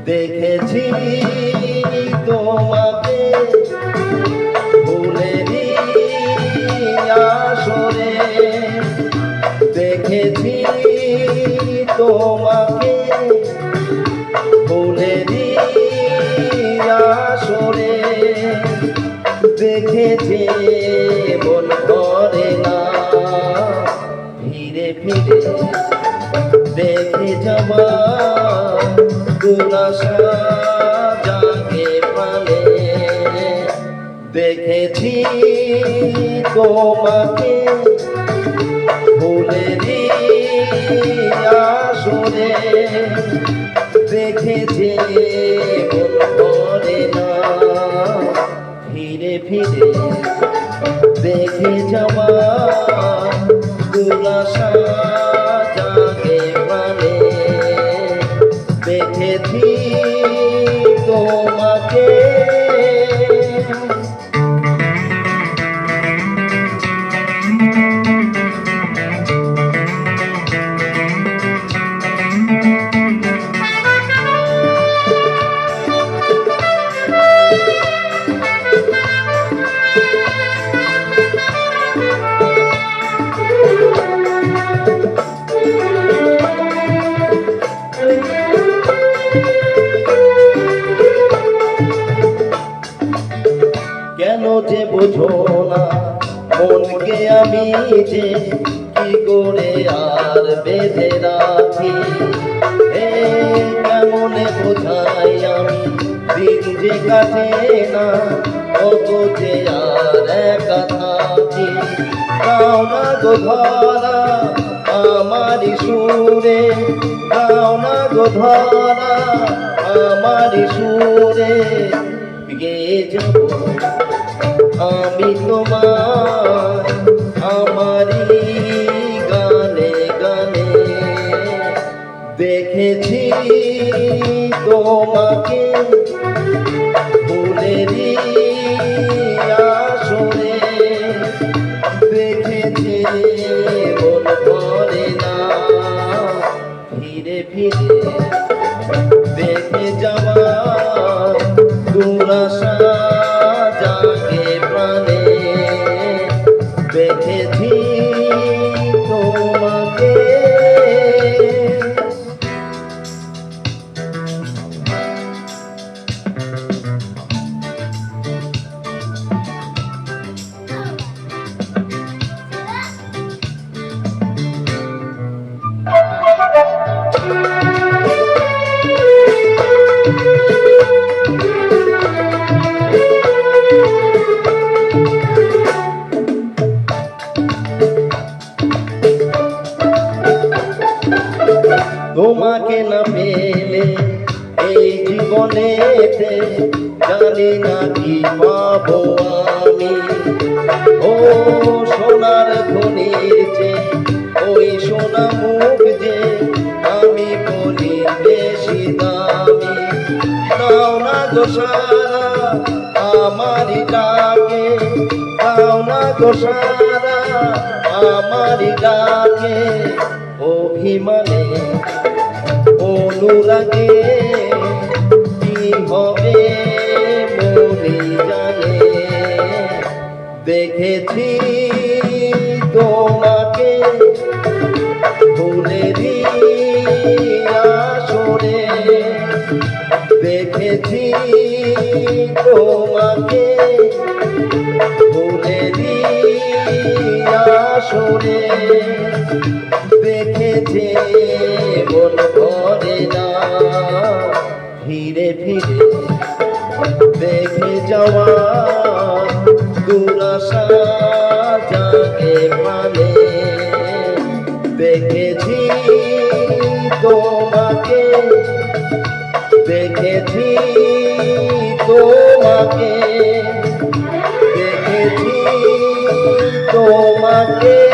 দেখেছি তোমাকে ফুলেরই আসরে, দেখেছি তোমাকে ফুলেরই আসরে, দেখেছি মন করে না ফিরে ফিরে দেখে যাওয়া দুরাশা জাগে প্রাণে। দেখেছি তোমাকে ফুলেরই আসরে, দেখেছি মন করে না ফিরে ফিরে দেখে যাওয়া দুরাশা জাগে প্রাণে। দেখেছি তোমাকে কেন যে বোঝো না মনকে আমি যে কি করে আর বেঁধে রাখি, কেমনে বোঝাই আমি দিন যে কাটে না কত যে আর একা থাকি। গাও না গো ধরা আমারি সুরে, গাও না গো ধরা আমারি সুরে, গেয়ে যাব আমি তোমার আমারি গানে গানে। দেখেছি তোমাকে ফুলেরই আসরে, দেখেছি মন করে না ফিরে ফিরে দেখে যাওয়া দুরাশা জাগে প্রাণে। দেখেছি তোমাকে তোমাকে না পেলে এই জীবনেতে জানি না কি পাবো আমি। ও সোনার খনির যে ওই সোনা মুখ যে আমি বলি বেশি দামি। দাও না গো সারা আমারি ডাকে, দাও না গো সারা আমারি ডাকে, অভিমানে অনুরাগে কি হবে মনে জানে। দেখেছি তোমাকে ফুলেরই আসরে, দেখেছি তোমাকে ফুলেরই আসরে, দেখেছি মন করে না ফিরে ফিরে দেখে যাওয়া দুরাশা জাগে প্রাণে। দেখেছি তোমাকে, দেখেছি তোমাকে, দেখেছি তোমাকে